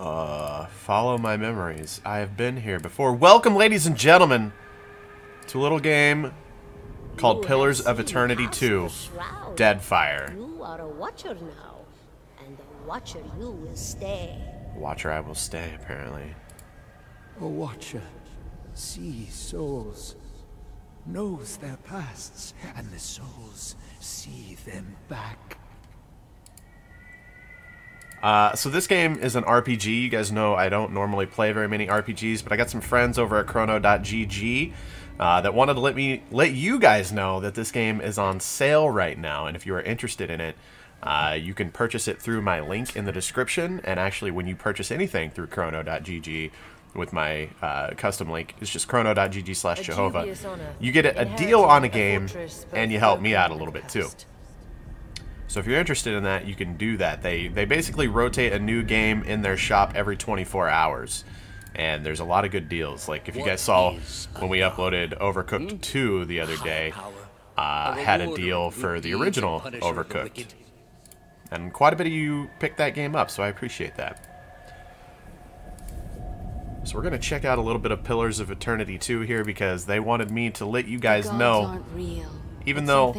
Follow my memories. I have been here before. Welcome, ladies and gentlemen, to a little game called Pillars of Eternity 2, Deadfire. You are a watcher now, and a watcher you will stay. Watcher I will stay, apparently. A watcher sees souls, knows their pasts, and the souls see them back. So this game is an RPG. You guys know I don't normally play very many RPGs, but I got some friends over at chrono.gg that wanted to let you guys know that this game is on sale right now, and if you are interested in it, you can purchase it through my link in the description. And actually, when you purchase anything through chrono.gg with my custom link, it's just chrono.gg/Jehovah, you get a deal on a game, and you help me out a little bit too. So if you're interested in that, you can do that. They basically rotate a new game in their shop every 24 hours. And there's a lot of good deals. Like if you guys saw when we uploaded Overcooked 2 the other day, had a deal for the original Overcooked. And quite a bit of you picked that game up, so I appreciate that. So we're going to check out a little bit of Pillars of Eternity 2 here because they wanted me to let you guys know, even though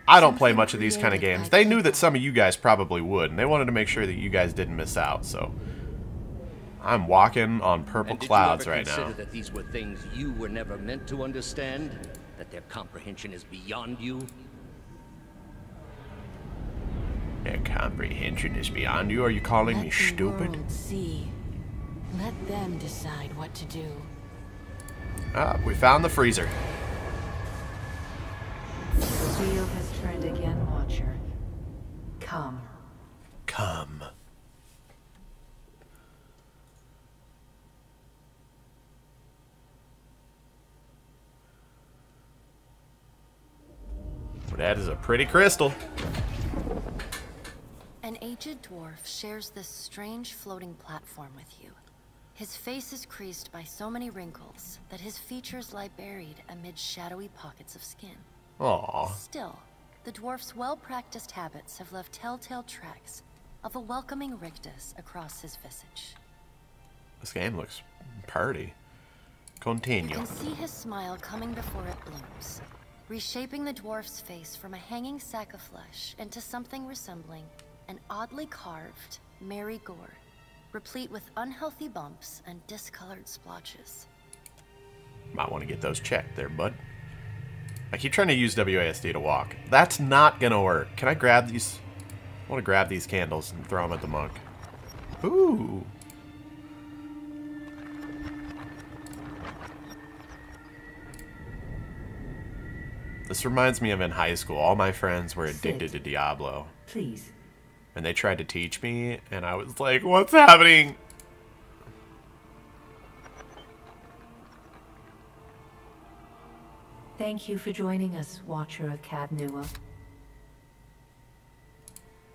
I don't play much of these kind of games, they knew that some of you guys probably would, and they wanted to make sure that you guys didn't miss out, so I'm walking on purple clouds right now. That these were things you were never meant to understand? That their comprehension is beyond you? Their comprehension is beyond you? Are you calling me stupid? See. Let them decide what to do. Ah, we found the freezer. The wheel has turned again, Watcher. Come. Come. Well, that is a pretty crystal. An aged dwarf shares this strange floating platform with you. His face is creased by so many wrinkles that his features lie buried amid shadowy pockets of skin. Aww. Still, the dwarf's well-practiced habits have left telltale tracks of a welcoming rictus across his visage. This game looks pretty. Continue. You can see his smile coming before it blooms, reshaping the dwarf's face from a hanging sack of flesh into something resembling an oddly carved merry gourd, replete with unhealthy bumps and discolored splotches. Might want to get those checked there, bud. I keep trying to use WASD to walk. That's not gonna work. Can I grab these? I want to grab these candles and throw them at the monk. Ooh. This reminds me of in high school. All my friends were addicted to Diablo. Please. And they tried to teach me, and I was like, what's happening? Thank you for joining us, Watcher of Cadnua.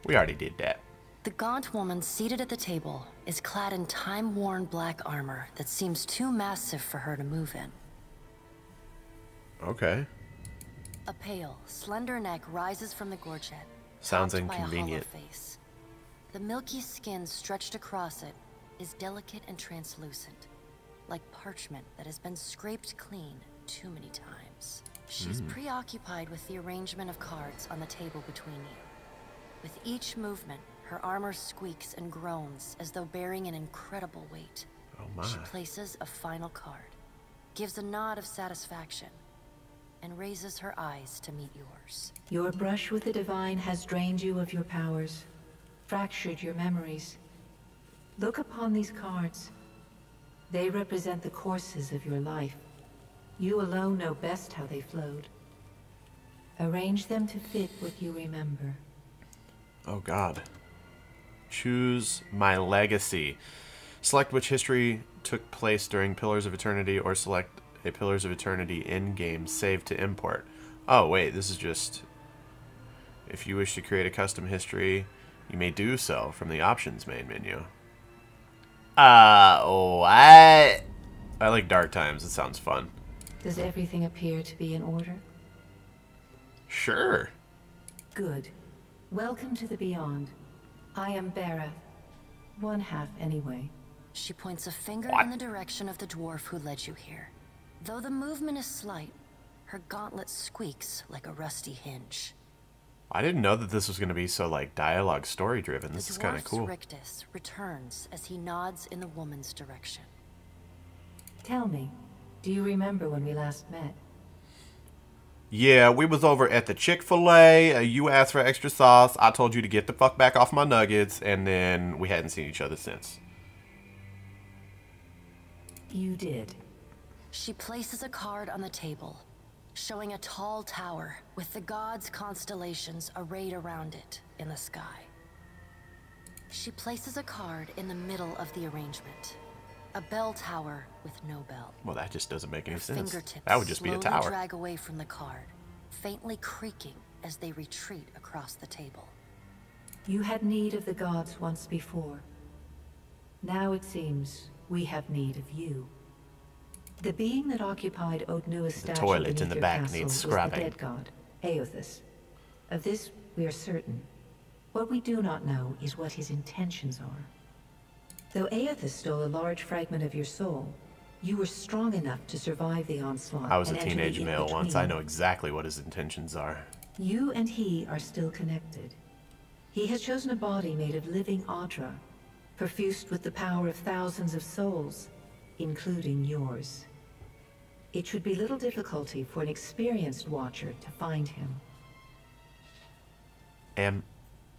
We already did that. The gaunt woman seated at the table is clad in time-worn black armor that seems too massive for her to move in. Okay. A pale, slender neck rises from the gorget. Sounds topped by a inconvenient. hollow face. The milky skin stretched across it is delicate and translucent, like parchment that has been scraped clean too many times. She's preoccupied with the arrangement of cards on the table between you. With each movement, her armor squeaks and groans as though bearing an incredible weight. Oh my. She places a final card, gives a nod of satisfaction, and raises her eyes to meet yours. Your brush with the divine has drained you of your powers, fractured your memories. Look upon these cards. They represent the courses of your life. You alone know best how they flowed. Arrange them to fit what you remember. Oh God. Choose my legacy. Select which history took place during Pillars of Eternity, or select a Pillars of Eternity in-game save to import. Oh wait, this is just... If you wish to create a custom history, you may do so from the options main menu. What? I like Dark Times, it sounds fun. Does everything appear to be in order? Sure. Good. Welcome to the Beyond. I am Bera. One half, anyway. She points a finger What? in the direction of the dwarf who led you here. Though the movement is slight, her gauntlet squeaks like a rusty hinge. I didn't know that this was going to be so, like, dialogue story driven. This is kind of cool. The dwarf's rictus returns as he nods in the woman's direction. Tell me, do you remember when we last met? Yeah, we was over at the Chick-fil-A. You asked for extra sauce. I told you to get the fuck back off my nuggets, and then we hadn't seen each other since. You did. She places a card on the table, showing a tall tower with the gods' constellations arrayed around it in the sky. She places a card in the middle of the arrangement. A bell tower with no bell. Well, that just doesn't make any Her sense. fingertips That would just be a slowly tower. drag away from the card, faintly creaking as they retreat across the table. You had need of the gods once before. Now it seems we have need of you. The being that occupied Odnua's statue toilet beneath in the your back castle needs was scrubbing. the dead god, Aothus. Of this we are certain. What we do not know is what his intentions are. Though Aothus stole a large fragment of your soul, you were strong enough to survive the onslaught. I was a and enter the teenage male once. in-between. I know exactly what his intentions are. You and he are still connected. He has chosen a body made of living Audra, perfused with the power of thousands of souls, including yours. It should be little difficulty for an experienced watcher to find him. Am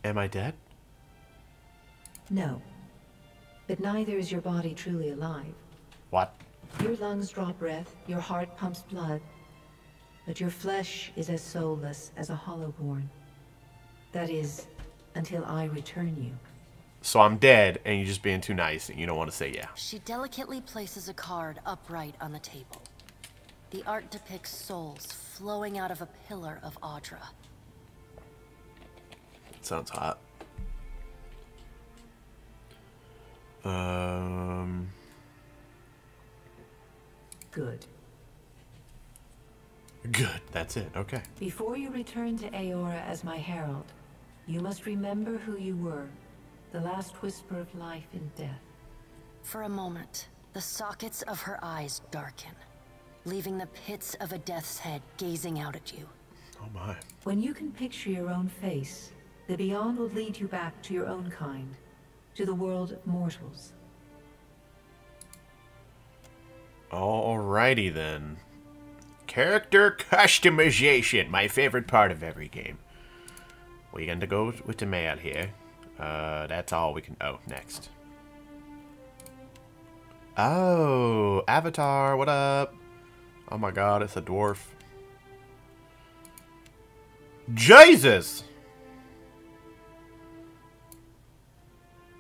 I dead? No. But neither is your body truly alive. What? Your lungs draw breath, your heart pumps blood, but your flesh is as soulless as a hollowborn. That is, until I return you. So I'm dead, and you're just being too nice, and you don't want to say yeah. She delicately places a card upright on the table. The art depicts souls flowing out of a pillar of Audra. Sounds hot. Good. Good. That's it. Okay. Before you return to Aora as my herald, you must remember who you were, the last whisper of life and death. For a moment, the sockets of her eyes darken, leaving the pits of a death's head gazing out at you. Oh my. When you can picture your own face, the Beyond will lead you back to your own kind, to the world of mortals. Alrighty then. Character customization, my favorite part of every game. We're going to go with the mail here. That's all we can... Oh, next. Oh, Avatar, what up? Oh my god, it's a dwarf. Jesus!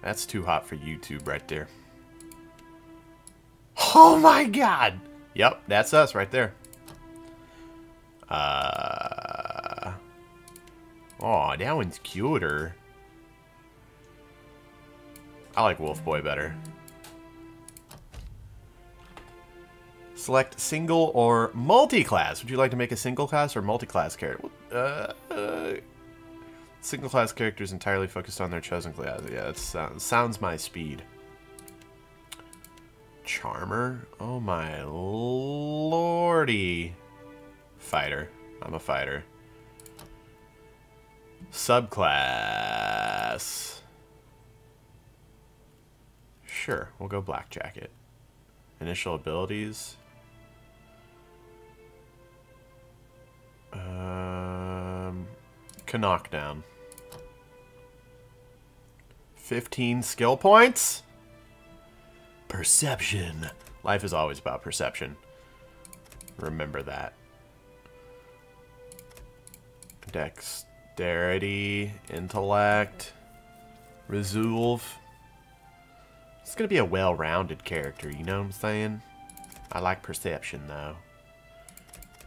That's too hot for YouTube right there. Oh my god! Yep, that's us right there. Oh, that one's cuter. I like Wolf Boy better. Select single or multi-class. Would you like to make a single-class or multi-class character? Single-class characters entirely focused on their chosen class. Yeah, that sounds my speed. Charmer? Oh my lordy. Fighter. I'm a fighter. Subclass. Sure, we'll go Black Jacket. Initial abilities. Knockdown. 15 skill points? Perception. Life is always about perception. Remember that. Dexterity, intellect, resolve. It's gonna be a well-rounded character, you know what I'm saying? I like perception though.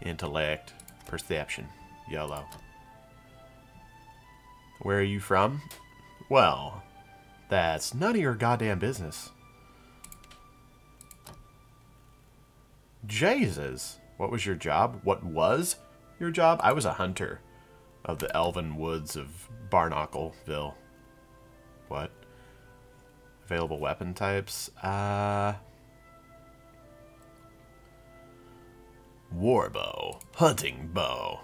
Intellect, perception, YOLO. Where are you from? Well, that's none of your goddamn business. Jesus. What was your job? What was your job? I was a hunter of the elven woods of Barnacleville. What? Available weapon types. Warbow. Hunting bow.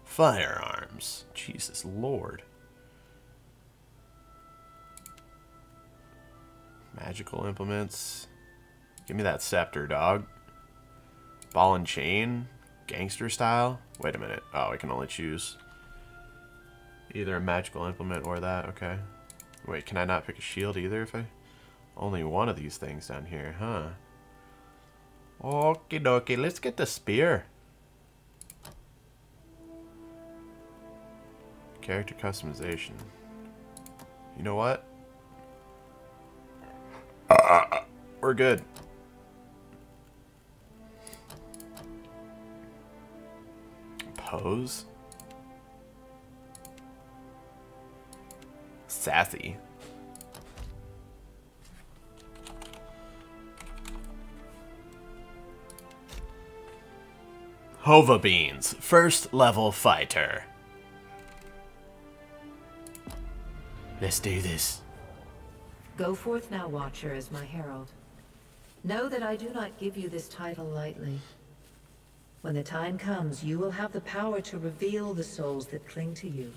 Firearms. Jesus Lord. Magical implements. Give me that scepter, dog. Ball and chain. Gangster style. Wait a minute. Oh, I can only choose either a magical implement or that. Okay. Wait, can I not pick a shield either if I... Only one of these things down here, huh? Okie dokie, let's get the spear. Character customization. You know what? We're good. Pose. Sassy. Hova Beans, first level fighter. Let's do this. Go forth now, Watcher, as my herald. Know that I do not give you this title lightly. When the time comes, you will have the power to reveal the souls that cling to you.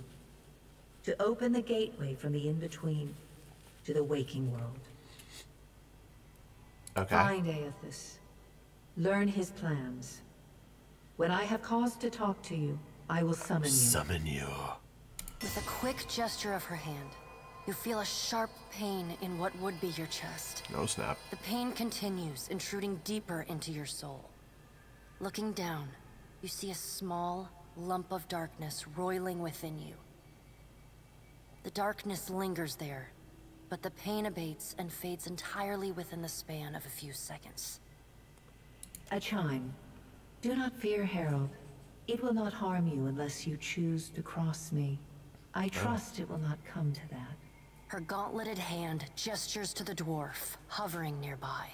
To open the gateway from the in-between to the waking world. Okay. Find Aethys. Learn his plans. When I have cause to talk to you, I will summon you. Summon you. With a quick gesture of her hand, you feel a sharp pain in what would be your chest. No snap. The pain continues, intruding deeper into your soul. Looking down, you see a small lump of darkness roiling within you. The darkness lingers there, but the pain abates and fades entirely within the span of a few seconds. A chime. Do not fear, Herald. It will not harm you unless you choose to cross me. I trust it will not come to that. Her gauntleted hand gestures to the dwarf, hovering nearby.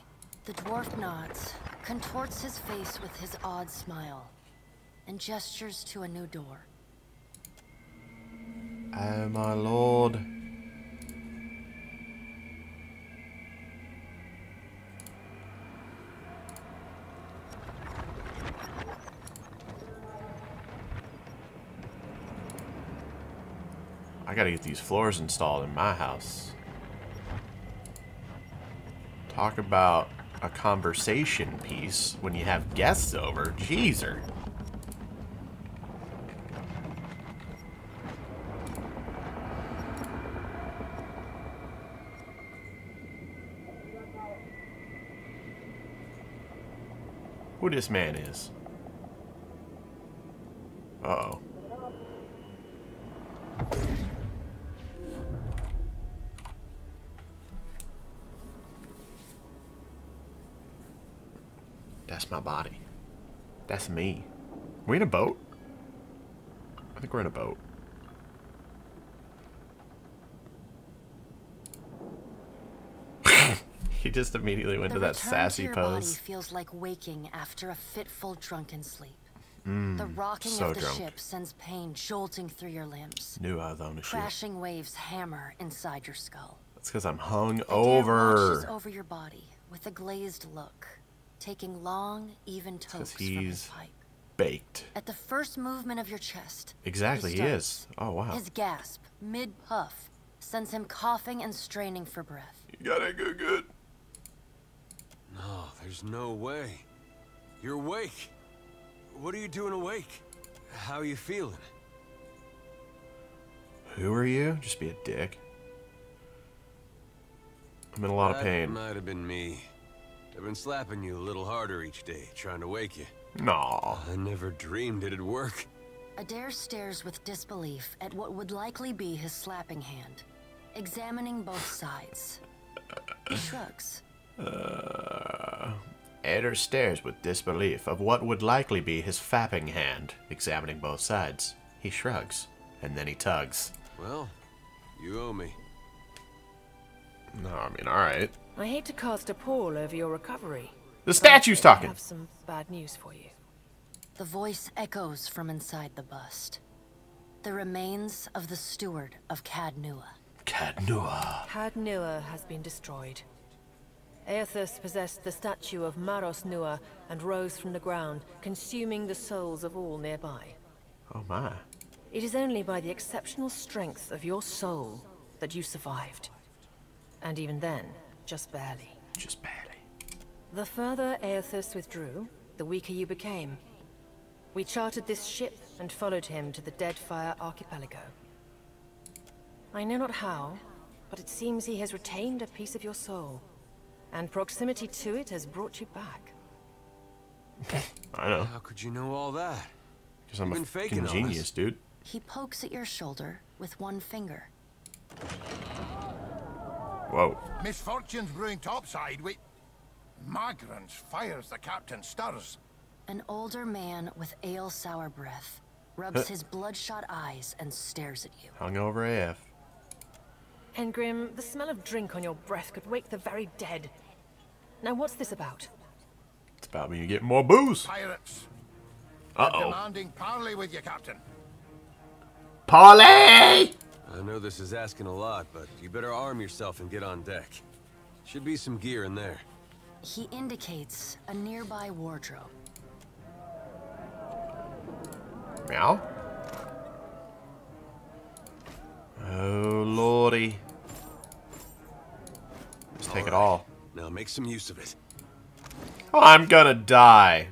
The dwarf nods, contorts his face with his odd smile, and gestures to a new door. Oh my lord. I gotta get these floors installed in my house. Talk about a conversation piece when you have guests over. Jeezer. Who this man is? Uh-oh. That's my body. That's me. We in a boat? I think we're in a boat. He just immediately went to that sassy pose. The body feels like waking after a fitful drunken sleep. The rocking so of the drunk. ship sends pain jolting through your limbs. Knew I was on the ship. Crashing waves hammer inside your skull. That's because I'm hung The dare washes over. over your body with a glazed look, taking long, even tokes from he's his pipe. baked. At the first movement of your chest, Exactly, he starts. is. Oh, wow. His gasp, mid-puff, sends him coughing and straining for breath. You gotta go good. No, there's no way. You're awake. What are you doing awake? How are you feeling? Who are you? Just be a dick. I'm in a lot of That pain. might have been me. I've been slapping you a little harder each day, trying to wake you. No. I never dreamed it'd work. Adair stares with disbelief at what would likely be his slapping hand, examining both sides. He shrugs. Adair stares with disbelief of what would likely be his fapping hand, examining both sides. He shrugs, and then he tugs. Well, you owe me. No, I mean, alright. I hate to cast a pall over your recovery. The statue's talking! I have some bad news for you. The voice echoes from inside the bust. The remains of the steward of Cad Nua. Had Nua has been destroyed. Aethus possessed the statue of Maros Nua and rose from the ground, consuming the souls of all nearby. Oh my. It is only by the exceptional strength of your soul that you survived. And even then, just barely. Just barely. The further Aethus withdrew, the weaker you became. We chartered this ship and followed him to the Deadfire archipelago. I know not how, but it seems he has retained a piece of your soul, and proximity to it has brought you back. I know. How could you know all that? Because I'm You've a been faking fucking all this. genius, dude. He pokes at your shoulder with one finger. Whoa. Misfortune's brewing topside. We... Migrants fires the captain stirs. An older man with ale-sour breath rubs his bloodshot eyes and stares at you. Hungover AF. Engrim, the smell of drink on your breath could wake the very dead. Now what's this about? It's about me getting more booze. Pirates. Uh-oh. Demanding parley with you, Captain. Parley! I know this is asking a lot, but you better arm yourself and get on deck. Should be some gear in there. He indicates a nearby wardrobe. Meow. Oh, lordy. Let's take it all. Now make some use of it. Oh, I'm gonna die.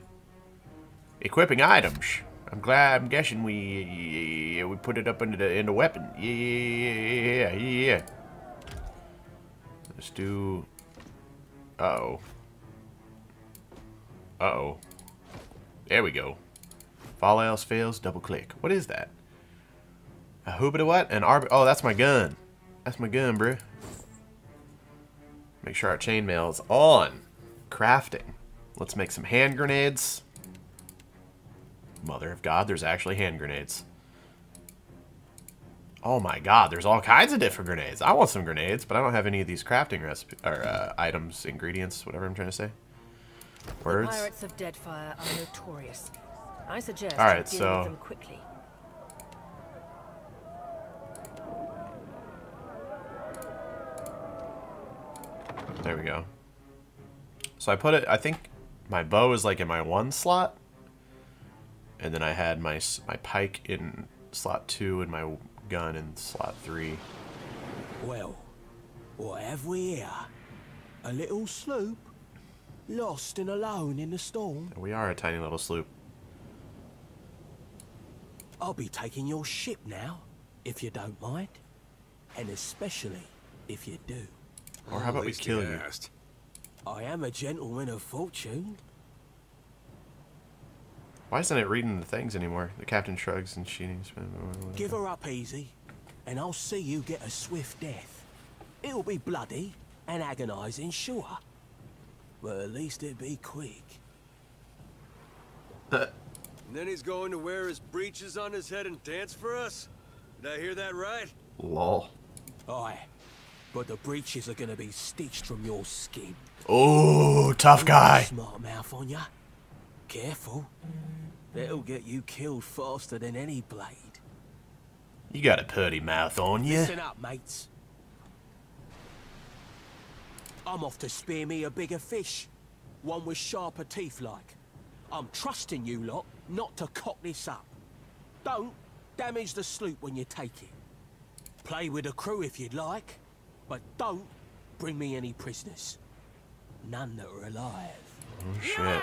Equipping items. I'm guessing we put it up into the weapon. Yeah. Let's do. Uh-oh. Uh-oh. There we go. If all else fails, double click. What is that? A hoobity what? An oh, that's my gun. That's my gun, bruh. Make sure our chainmail is on. Crafting. Let's make some hand grenades. Mother of God, there's actually hand grenades. Oh my God, there's all kinds of different grenades. I want some grenades, but I don't have any of these crafting items, ingredients, whatever I'm trying to say. Words. The pirates of Deadfire are notorious. I suggest All right, you deal with them quickly. There we go. So I put it, I think my bow is like in my 1 slot. And then I had my pike in slot 2 and my gun in slot 3. Well, what have we here? A little sloop? Lost and alone in the storm? We are a tiny little sloop. I'll be taking your ship now, if you don't mind. And especially if you do. Or how about we kill you? Asked. I am a gentleman of fortune. Why isn't it reading the things anymore? The captain shrugs and she... Give her up easy, and I'll see you get a swift death. It'll be bloody and agonizing, sure. But at least it'll be quick. And then he's going to wear his breeches on his head and dance for us? Did I hear that right? Lol. Aye, but the breeches are gonna be stitched from your skin. Oh, tough guy. Smart mouth on ya. Careful. That'll get you killed faster than any blade. You got a purty mouth on you. Listen up, mates. I'm off to spear me a bigger fish. One with sharper teeth like. I'm trusting you lot not to cock this up. Don't damage the sloop when you take it. Play with the crew if you'd like, but don't bring me any prisoners. None that are alive. Oh, shit.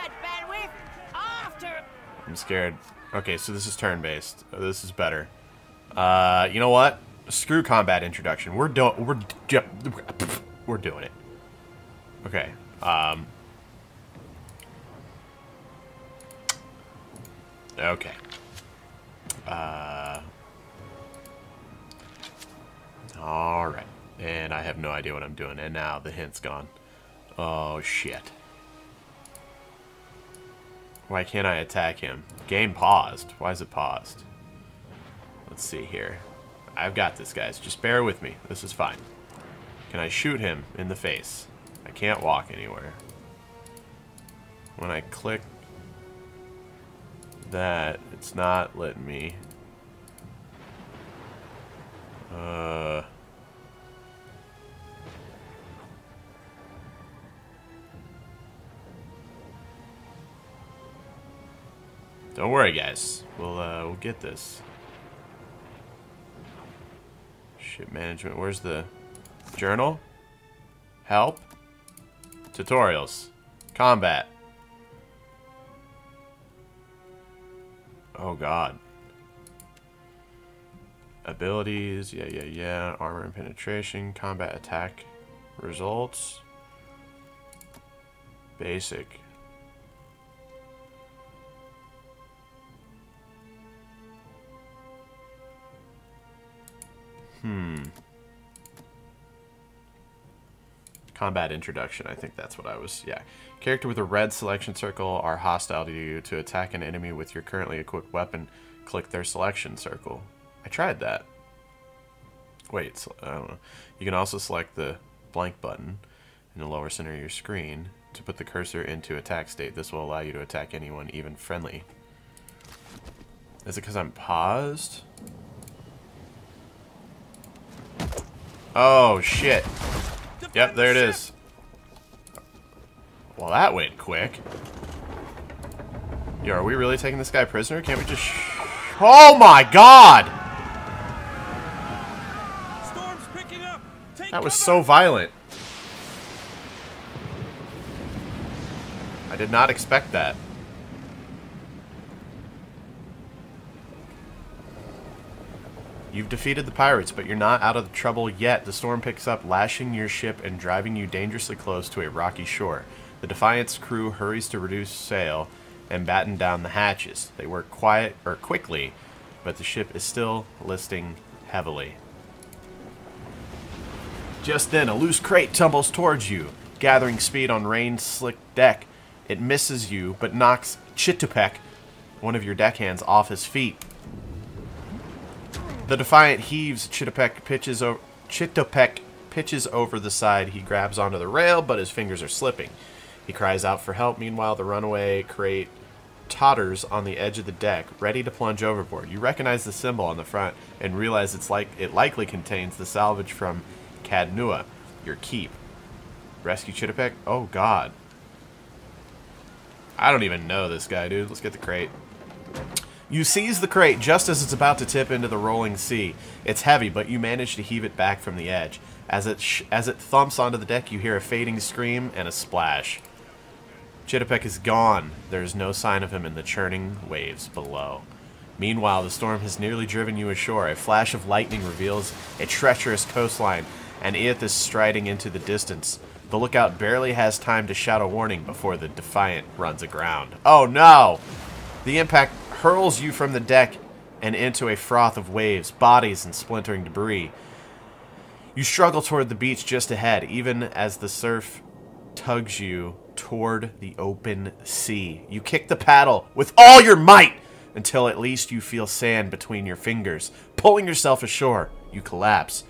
I'm scared. Okay, so this is turn-based. Oh, this is better. You know what? Screw combat introduction. We're doing it. Okay. Okay. All right. And I have no idea what I'm doing. And now the hint's gone. Oh, shit. Why can't I attack him? Game paused. Why is it paused? Let's see here. I've got this, guys. Just bear with me. This is fine. Can I shoot him in the face? I can't walk anywhere. When I click that, it's not letting me. Don't worry, guys. We'll get this. Ship management. Where's the journal? Help. Tutorials. Combat. Oh god. Abilities. Yeah. Armor and penetration. Combat attack. Results. Basic. Combat introduction. I think that's what I was. Yeah. Character with a red selection circle are hostile to you. To attack an enemy with your currently equipped weapon, click their selection circle. I tried that. Wait, so, I don't know. You can also select the blank button in the lower center of your screen to put the cursor into attack state. This will allow you to attack anyone, even friendly. Is it because I'm paused? Oh, shit. Yep, there it is. Well, that went quick. Yo, are we really taking this guy prisoner? Can't we just... Oh my god! Storm's picking up. That was so violent. I did not expect that. You've defeated the pirates, but you're not out of the trouble yet. The storm picks up, lashing your ship and driving you dangerously close to a rocky shore. The Defiant's crew hurries to reduce sail and batten down the hatches. They work quickly, but the ship is still listing heavily. Just then, a loose crate tumbles towards you, gathering speed on rain slick deck. It misses you, but knocks Chitupek, one of your deckhands, off his feet. The Defiant heaves. Chitupek pitches over the side. He grabs onto the rail, but his fingers are slipping. He cries out for help. Meanwhile, the runaway crate totters on the edge of the deck, ready to plunge overboard. You recognize the symbol on the front and realize it likely contains the salvage from Cadnua, your keep. Rescue Chitupek? Oh, God. I don't even know this guy, dude. Let's get the crate. You seize the crate just as it's about to tip into the rolling sea. It's heavy, but you manage to heave it back from the edge. As it thumps onto the deck, you hear a fading scream and a splash. Chitupek is gone. There is no sign of him in the churning waves below. Meanwhile, the storm has nearly driven you ashore. A flash of lightning reveals a treacherous coastline, and Eoth is striding into the distance. The lookout barely has time to shout a warning before the Defiant runs aground. Oh no! The impact hurls you from the deck and into a froth of waves, bodies, and splintering debris. You struggle toward the beach just ahead, even as the surf tugs you toward the open sea. You kick the paddle with all your might until at least you feel sand between your fingers. Pulling yourself ashore, you collapse.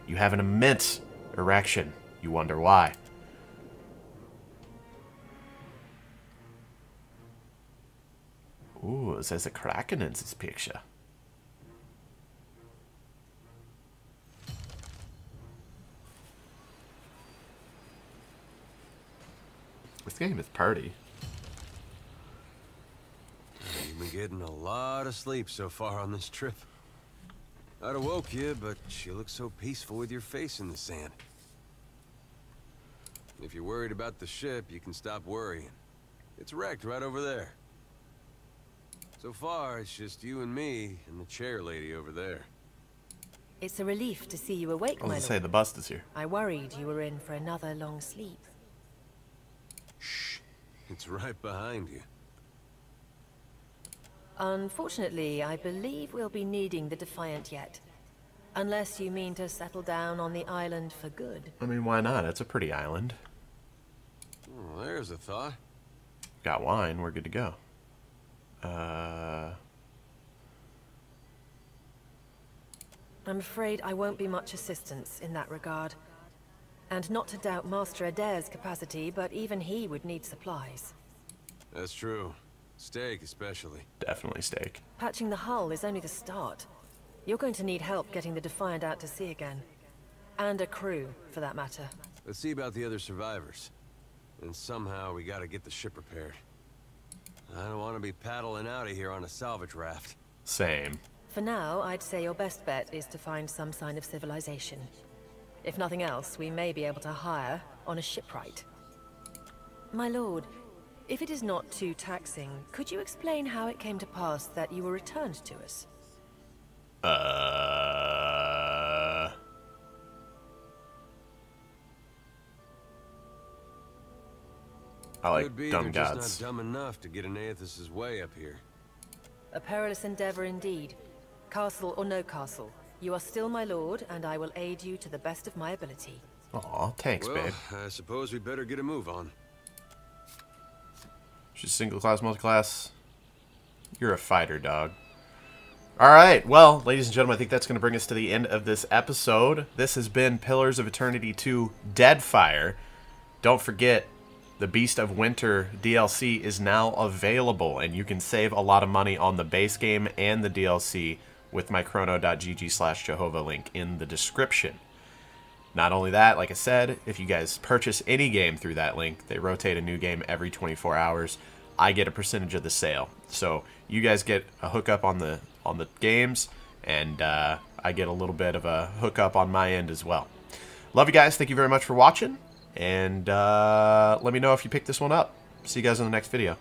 You have an immense erection. You wonder why. Ooh, there's a kraken in this picture. This game is party. You've been getting a lot of sleep so far on this trip. I'd have woke you, but you look so peaceful with your face in the sand. If you're worried about the ship, you can stop worrying. It's wrecked right over there. So far, it's just you and me and the chair lady over there. It's a relief to see you awake, my lord. Say the bust is here. I worried you were in for another long sleep. Shh. It's right behind you. Unfortunately, I believe we'll be needing the Defiant yet. Unless you mean to settle down on the island for good. I mean, why not? It's a pretty island. Oh, there's a thought. Got wine. We're good to go. I'm afraid I won't be much assistance in that regard. And not to doubt Master Adair's capacity, but even he would need supplies. That's true. Steak, especially. Definitely steak. Patching the hull is only the start. You're going to need help getting the Defiant out to sea again. And a crew, for that matter. Let's see about the other survivors. And somehow we gotta get the ship repaired. I don't want to be paddling out of here on a salvage raft. Same. For now, I'd say your best bet is to find some sign of civilization. If nothing else, we may be able to hire on a shipwright. My lord, if it is not too taxing, could you explain how it came to pass that you were returned to us? I like Could be dumb they're gods. just not dumb enough to get in Aethys' way up here. A perilous endeavor indeed. Castle or no castle, you are still my lord, and I will aid you to the best of my ability. Aw, thanks, Well, babe. I suppose we better get a move on. She's single class, multi-class. You're a fighter, dog. Alright, well, ladies and gentlemen, I think that's going to bring us to the end of this episode. This has been Pillars of Eternity 2 Deadfire. Don't forget, the Beast of Winter DLC is now available, and you can save a lot of money on the base game and the DLC with my chrono.gg/Jehovah link in the description. Not only that, like I said, if you guys purchase any game through that link, they rotate a new game every 24 hours. I get a percentage of the sale. So you guys get a hookup on the games, and I get a little bit of a hookup on my end as well. Love you guys. Thank you very much for watching. And let me know if you pick this one up. See you guys in the next video.